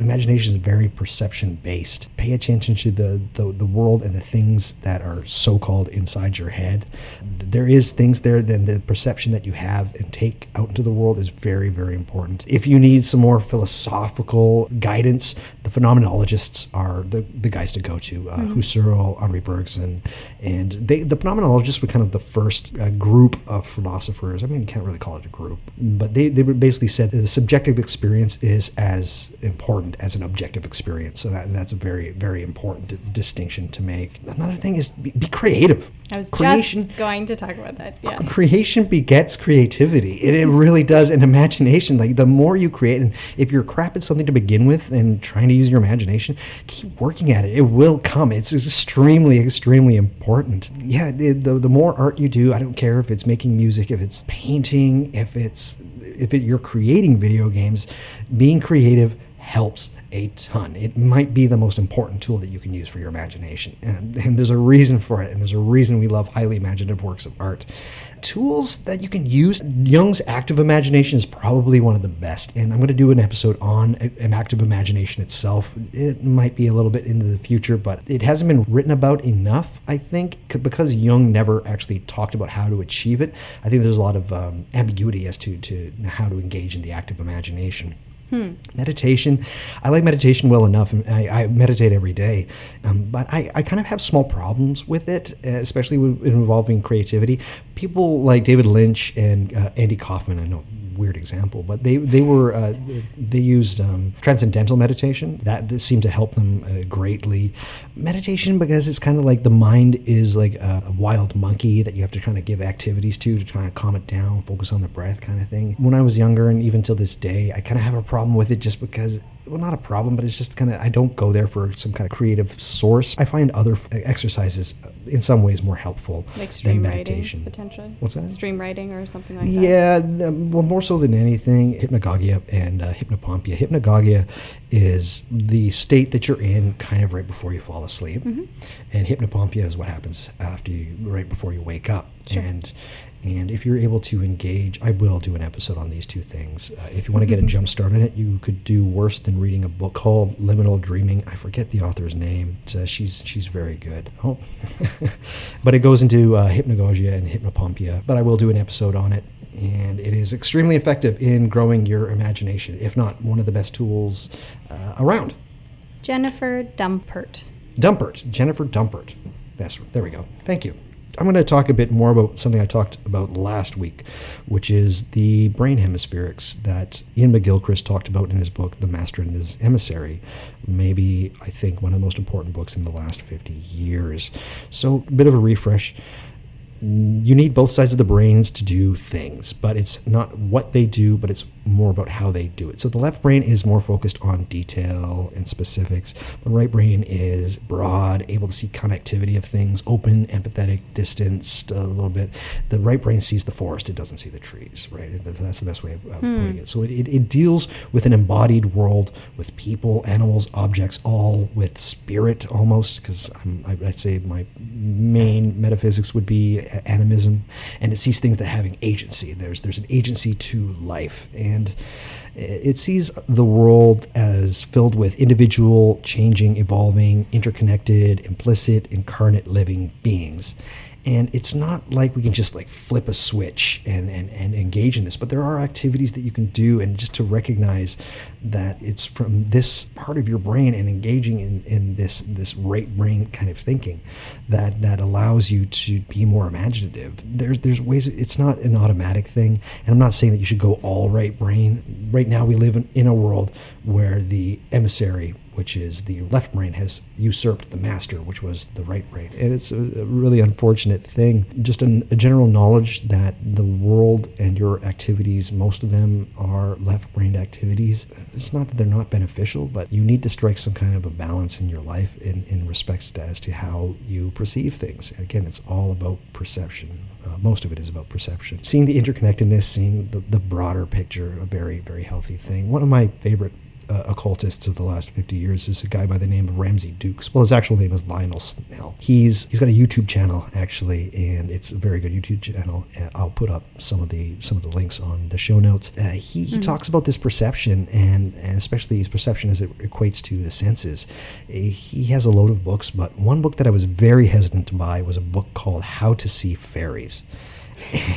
Imagination is very perception-based. Pay attention to the world and the things that are so-called inside your head. There is things there, then the perception that you have and take out into the world is very, very important. If you need some more philosophical guidance, the phenomenologists are the guys to go to. Husserl, Henri Bergson, and the phenomenologists were kind of the first group of philosophers. I mean, you can't really call it a group, but they basically said that the subjective experience is as important as an objective experience. So that's a very, very important distinction to make. Another thing is be creative. I was just going to talk about that. Yeah. Creation begets creativity. It really does. And imagination, like the more you create, and if you're crap at something to begin with and trying to use your imagination, keep working at it. It will come. It's extremely, extremely important. Yeah, the more art you do, I don't care if it's making music, if it's painting, if you're creating video games, being creative helps a ton. It might be the most important tool that you can use for your imagination. And there's a reason for it, and there's a reason we love highly imaginative works of art. Tools that you can use. Jung's active imagination is probably one of the best, and I'm going to do an episode on active imagination itself. It might be a little bit into the future, but it hasn't been written about enough, I think, because Jung never actually talked about how to achieve it. I think there's a lot of ambiguity as to how to engage in the active imagination. Meditation. I like meditation well enough, and I meditate every day, but I kind of have small problems with it, especially involving creativity. People like David Lynch and Andy Kaufman, I know, weird example, but they used transcendental meditation. That seemed to help them greatly. Meditation, because it's kind of like the mind is like a wild monkey that you have to kind of give activities to kind of calm it down, focus on the breath kind of thing. When I was younger, and even till this day, I kind of have a problem with it just because, well, not a problem, but it's just kind of, I don't go there for some kind of creative source. I find other exercises in some ways more helpful than meditation. Writing, potentially? What's that? Stream writing or something like that? Yeah, well, more so than anything, hypnagogia and hypnopompia. Hypnagogia is the state that you're in kind of right before you fall asleep. Mm-hmm. And hypnopompia is what happens right before you wake up. Sure. And if you're able to engage, I will do an episode on these two things. If you want to get a jump start on it, you could do worse than reading a book called Liminal Dreaming. I forget the author's name. She's very good. Oh, but it goes into hypnagogia and hypnopompia. But I will do an episode on it, and it is extremely effective in growing your imagination, if not one of the best tools around. Jennifer Dumpert. Jennifer Dumpert. There we go. Thank you. I'm going to talk a bit more about something I talked about last week, which is the brain hemispherics that Ian McGilchrist talked about in his book, The Master and His Emissary. Maybe, I think, one of the most important books in the last 50 years. So, a bit of a refresh. You need both sides of the brains to do things, but it's not what they do, but it's more about how they do it. So the left brain is more focused on detail and specifics. The right brain is broad, able to see connectivity of things, open, empathetic, distanced a little bit. The right brain sees the forest, it doesn't see the trees, right? That's the best way of putting it. So it deals with an embodied world, with people, animals, objects, all with spirit almost, because I'd say my main metaphysics would be animism, and it sees things that having agency. There's an agency to life, and it sees the world as filled with individual, changing, evolving, interconnected, implicit, incarnate living beings. And it's not like we can just like flip a switch and engage in this, but there are activities that you can do, and just to recognize that it's from this part of your brain and engaging in this right brain kind of thinking that allows you to be more imaginative. There's ways. It's not an automatic thing, and I'm not saying that you should go all right brain. Right now we live in a world where the emissary, which is the left brain, has usurped the master, which was the right brain. And it's a really unfortunate thing. Just a general knowledge that the world and your activities, most of them are left-brained activities. It's not that they're not beneficial, but you need to strike some kind of a balance in your life in respects as to how you perceive things. And again, it's all about perception. Most of it is about perception. Seeing the interconnectedness, seeing the broader picture, a very, very healthy thing. One of my favorite occultists of the last 50 years is a guy by the name of Ramsey Dukes. Well, his actual name is Lionel Snell. He's got a YouTube channel actually, and it's a very good YouTube channel. I'll put up some of the links on the show notes. He talks about this perception and especially his perception as it equates to the senses. He has a load of books, but one book that I was very hesitant to buy was a book called How to See Fairies.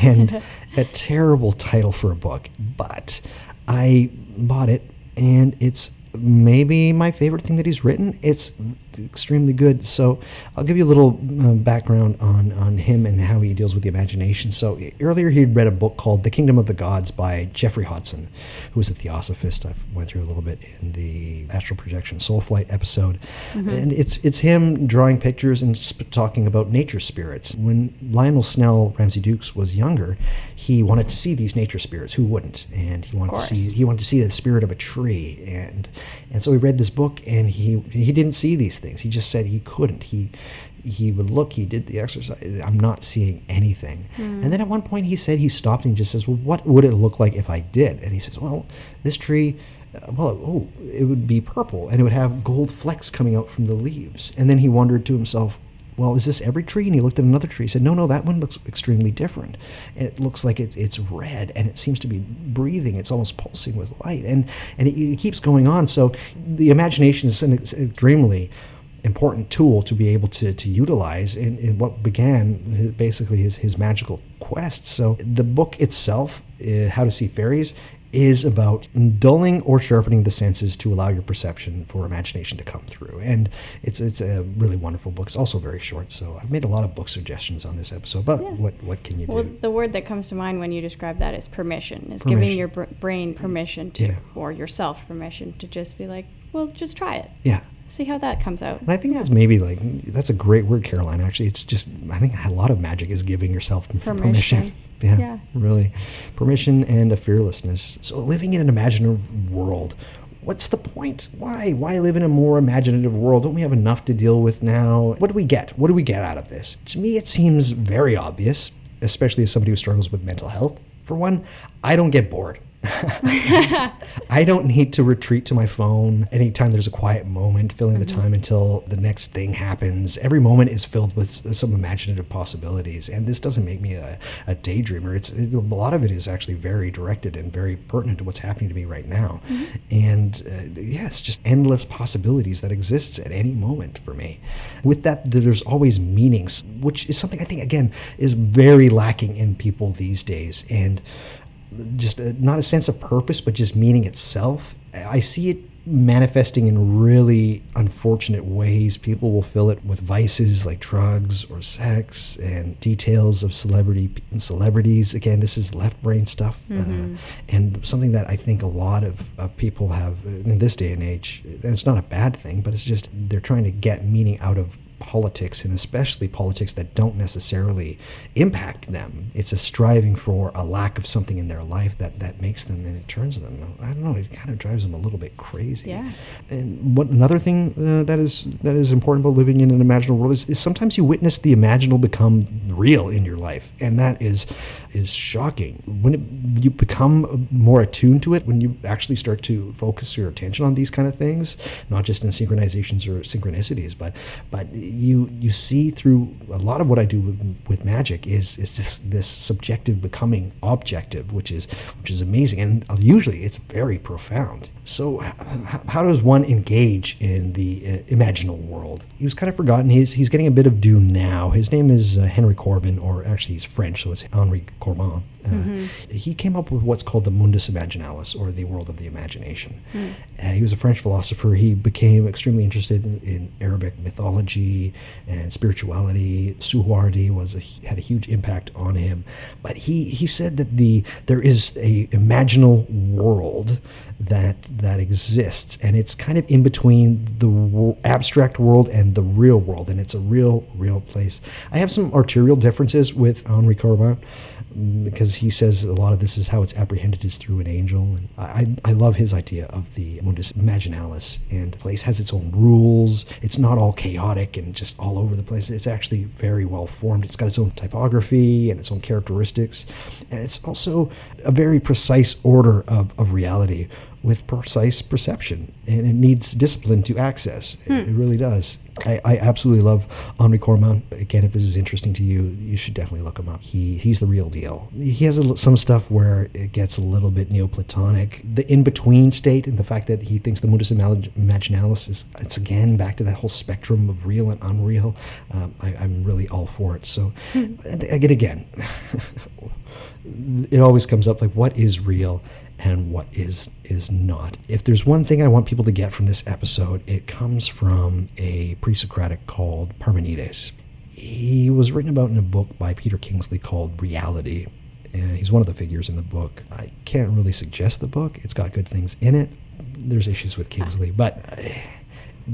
And a terrible title for a book, but I bought it. And it's maybe my favorite thing that he's written. It's extremely good. So I'll give you a little background on him and how he deals with the imagination. So earlier he had read a book called The Kingdom of the Gods by Jeffrey Hodson, who was a theosophist. I went through a little bit in the Astral Projection Soul Flight episode. And it's him drawing pictures and talking about nature spirits. When Lionel Snell, Ramsey Dukes, was younger, he wanted to see these nature spirits. Who wouldn't? And he wanted to see the spirit of a tree. And so he read this book, and he didn't see these things. He just said he couldn't. He would look, he did the exercise. I'm not seeing anything. And then at one point he said he stopped and he just says, well, what would it look like if I did? And he says, well, this tree, it would be purple, and it would have gold flecks coming out from the leaves. And then he wondered to himself, well, is this every tree? And he looked at another tree. He said, no, that one looks extremely different. And it looks like it's red, and it seems to be breathing. It's almost pulsing with light. And it keeps going on. So the imagination is an extremely important tool to be able to utilize in what began basically his magical quest. So the book itself, How to See Fairies, is about dulling or sharpening the senses to allow your perception for imagination to come through. And it's a really wonderful book. It's also very short, so I've made a lot of book suggestions on this episode, but what can you do? Well, the word that comes to mind when you describe that is permission. Is giving your brain permission to, or yourself permission to just be like, well, just try it. Yeah. See how that comes out. And I think that's a great word, Caroline, actually. It's just, I think a lot of magic is giving yourself permission. Yeah, really. Permission and a fearlessness. So living in an imaginative world, what's the point? Why live in a more imaginative world? Don't we have enough to deal with now? What do we get? What do we get out of this? To me, it seems very obvious, especially as somebody who struggles with mental health. For one, I don't get bored. I don't need to retreat to my phone anytime there's a quiet moment, filling the time until the next thing happens. Every moment is filled with some imaginative possibilities, and this doesn't make me a daydreamer. A lot of it is actually very directed and very pertinent to what's happening to me right now. And it's just endless possibilities that exist at any moment for me. With that, there's always meanings, which is something I think, again, is very lacking in people these days. And just not a sense of purpose, but just meaning itself. I see it manifesting in really unfortunate ways. People will fill it with vices like drugs or sex and details of celebrities. Again, this is left brain stuff. And something that I think a lot of people have in this day and age, and it's not a bad thing, but it's just they're trying to get meaning out of politics, and especially politics that don't necessarily impact them. It's a striving for a lack of something in their life that makes them, and it turns them, I don't know, it kind of drives them a little bit crazy. Yeah. And another thing that is important about living in an imaginal world is sometimes you witness the imaginal become real in your life, and that is shocking. When you become more attuned to it, when you actually start to focus your attention on these kind of things, not just in synchronizations or synchronicities, but you see through a lot of what I do with magic is this subjective becoming objective, which is amazing, and usually it's very profound. So how does one engage in the imaginal world? He was kind of forgotten. He's getting a bit of due now. His name is Henry Corbin, or actually he's French, so it's Henri Corbin. He came up with what's called the mundus imaginalis, or the world of the imagination. He was a French philosopher. He became extremely interested in Arabic mythology and spirituality. Suhwardi had a huge impact on him. But he said that there is a imaginal world that exists, and it's kind of in between the abstract world and the real world, and it's a real place. I have some arterial differences with Henri Corbin, because he says a lot of this is how it's apprehended is through an angel. And I love his idea of the mundus imaginalis, and the place has its own rules. It's not all chaotic and just all over the place. It's actually very well formed. It's got its own typography and its own characteristics, and it's also a very precise order of reality with precise perception, and it needs discipline to access. It really does. I absolutely love Henri Corbin. Again, if this is interesting to you, you should definitely look him up. He's the real deal. He has some stuff where it gets a little bit Neoplatonic. The in-between state, and the fact that he thinks the mundus imaginalis it's again back to that whole spectrum of real and unreal. I'm really all for it. So, again, it always comes up like, what is real and what is not. If there's one thing I want people to get from this episode, it comes from a pre-Socratic called Parmenides. He was written about in a book by Peter Kingsley called Reality. He's one of the figures in the book. I can't really suggest the book. It's got good things in it. There's issues with Kingsley, but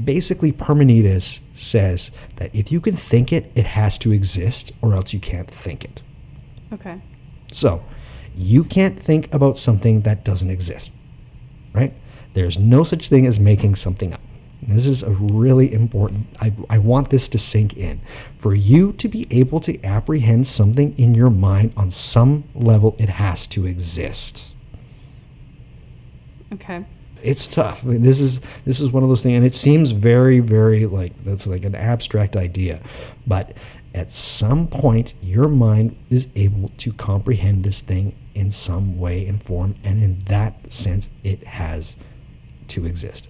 basically Parmenides says that if you can think it, it has to exist, or else you can't think it. Okay. So, you can't think about something that doesn't exist, right? There's no such thing as making something up. This is a really important, I want this to sink in. For you to be able to apprehend something in your mind on some level, it has to exist. Okay. It's tough. I mean, this is one of those things, and it seems very, very that's like an abstract idea, but at some point, your mind is able to comprehend this thing in some way and form, and in that sense, it has to exist.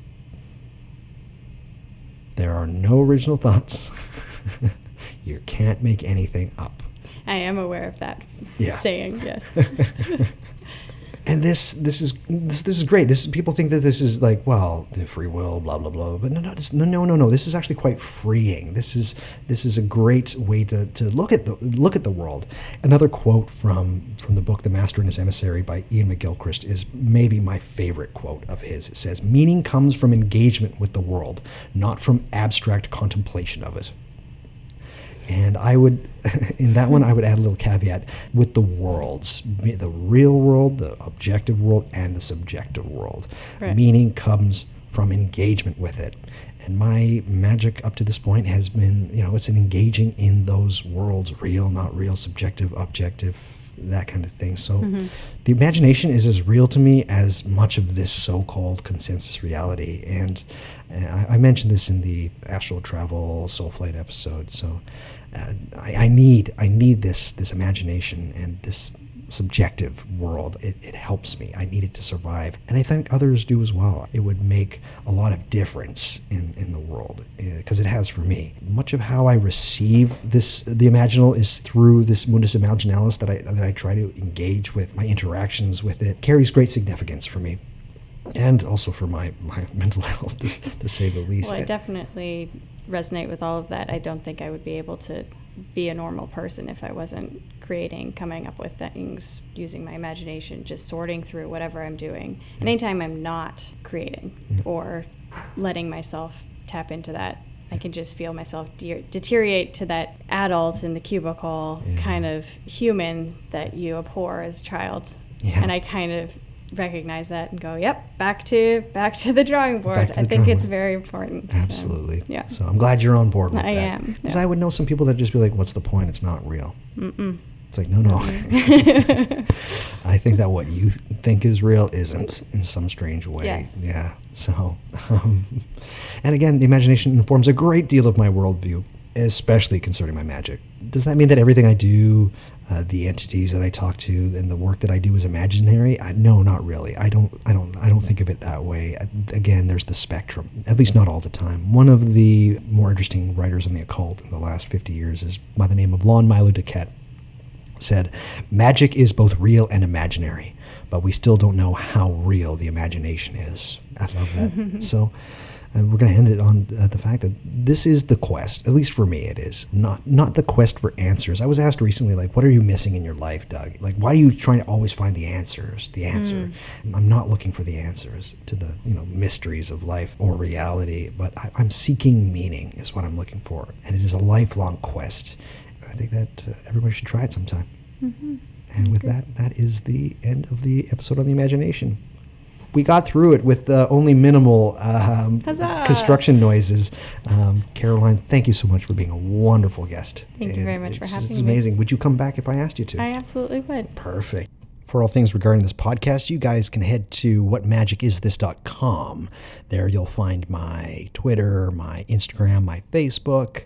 There are no original thoughts. You can't make anything up. I am aware of that saying, yes. And this is great. People think that this is like, well, the free will, blah blah blah. But no. This is actually quite freeing. This is a great way to look at the world. Another quote from the book The Master and His Emissary by Ian McGilchrist is maybe my favorite quote of his. It says, "Meaning comes from engagement with the world, not from abstract contemplation of it." And I would, in that one, I would add a little caveat with the worlds, the real world, the objective world, and the subjective world. Right. Meaning comes from engagement with it. And my magic up to this point has been, it's an engaging in those worlds, real, not real, subjective, objective, that kind of thing. So the imagination is as real to me as much of this so-called consensus reality. And I mentioned this in the astral travel soul flight episode. So I need this imagination and this subjective world. It helps me. I need it to survive, and I think others do as well. It would make a lot of difference in the world, because it has for me. Much of how I receive the imaginal is through this mundus imaginalis that I try to engage with. My interactions with it carries great significance for me, and also for my mental health, to say the least. Well, I definitely resonate with all of that. I don't think I would be able to be a normal person if I wasn't creating, coming up with things, using my imagination, just sorting through whatever I'm doing. And anytime I'm not creating or letting myself tap into that, I can just feel myself deteriorate to that adult in the cubicle kind of human that you abhor as a child. Yeah. And I kind of recognize that and go, yep, back to the drawing board. I think it's very important. Absolutely. So I'm glad you're on board with that. I am. Because I would know some people that just be like, what's the point? It's not real. Mm-mm. It's like, no. I think that what you think is real isn't, in some strange way. Yes. Yeah. So, and again, the imagination informs a great deal of my worldview. especially concerning my magic. Does that mean that everything I do, the entities that I talk to, and the work that I do is imaginary? No, not really. I don't think of it that way. Again, there's the spectrum, at least not all the time. One of the more interesting writers on the occult in the last 50 years is by the name of Lon Milo DuQuette, said, magic is both real and imaginary, but we still don't know how real the imagination is. I love that. So we're going to end it on the fact that this is the quest, at least for me it is, not the quest for answers. I was asked recently, like, what are you missing in your life, Doug? Like, why are you trying to always find the answer? I'm not looking for the answers to the mysteries of life or reality, but I'm seeking meaning is what I'm looking for, and it is a lifelong quest. I think that everybody should try it sometime. And with that is the end of the episode on the imagination. We got through it with only minimal construction noises. Caroline, thank you so much for being a wonderful guest. Thank you very much for having me. It's amazing. Would you come back if I asked you to? I absolutely would. Perfect. For all things regarding this podcast, you guys can head to whatmagicisthis.com. There you'll find my Twitter, my Instagram, my Facebook.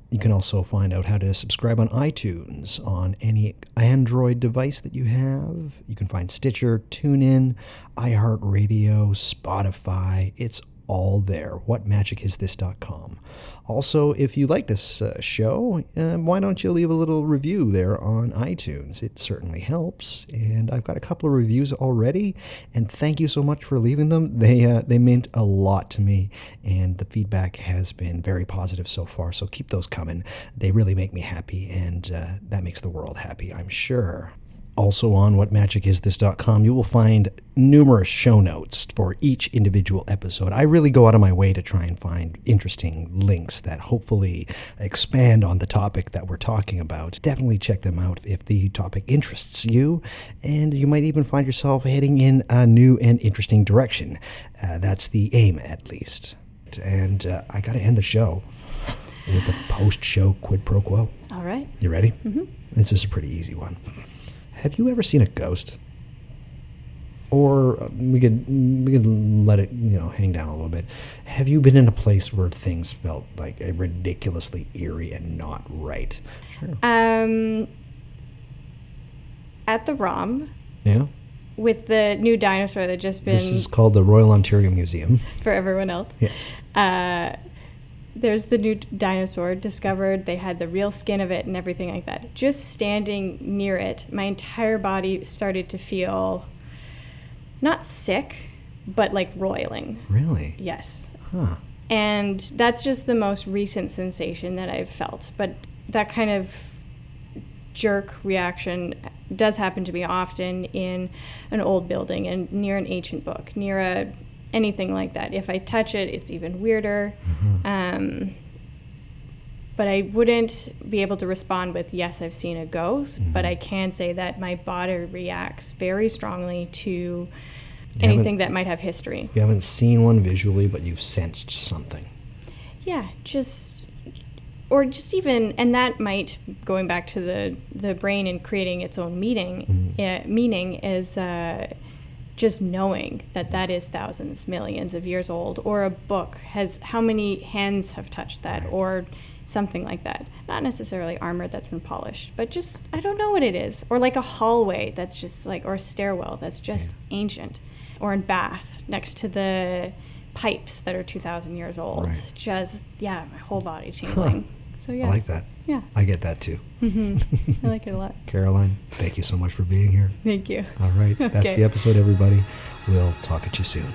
You can also find out how to subscribe on iTunes on any Android device that you have. You can find Stitcher, TuneIn, iHeartRadio, Spotify. It's all there. Whatmagicisthis.com. Also, if you like this show, why don't you leave a little review there on iTunes? It certainly helps. And I've got a couple of reviews already, and thank you so much for leaving them. They meant a lot to me, and the feedback has been very positive so far. So keep those coming. They really make me happy, and that makes the world happy, I'm sure. Also on whatmagicisthis.com, you will find numerous show notes for each individual episode. I really go out of my way to try and find interesting links that hopefully expand on the topic that we're talking about. Definitely check them out if the topic interests you, and you might even find yourself heading in a new and interesting direction. That's the aim, at least. And I got to end the show with a post-show quid pro quo. All right. You ready? Mm-hmm. This is a pretty easy one. Have you ever seen a ghost? Or we could let it hang down a little bit. Have you been in a place where things felt like ridiculously eerie and not right? Sure. At the ROM. Yeah. With the new dinosaur that just been. This is called the Royal Ontario Museum. For everyone else. Yeah. There's the new dinosaur discovered. They had the real skin of it and everything like that. Just standing near it, my entire body started to feel not sick, but like roiling. Really? Yes. Huh. And that's just the most recent sensation that I've felt. But that kind of jerk reaction does happen to me often in an old building and near an ancient book, near anything like that. If I touch it, it's even weirder. Mm-hmm. But I wouldn't be able to respond with, yes, I've seen a ghost, but I can say that my body reacts very strongly to anything that might have history. You haven't seen one visually, but you've sensed something. Yeah, just even, and that might, going back to the brain and creating its own meaning is just knowing that is thousands, millions of years old, or a book has how many hands have touched that, or something like that. Not necessarily armor that's been polished, but just, I don't know what it is. Or like a hallway that's just like, or a stairwell that's just ancient. Or in Bath, next to the pipes that are 2,000 years old. Right. Just, my whole body tingling. So yeah. I like that. Yeah. I get that too. Mm-hmm. I like it a lot. Caroline, thank you so much for being here. Thank you. All right. That's the episode, everybody. We'll talk at you soon.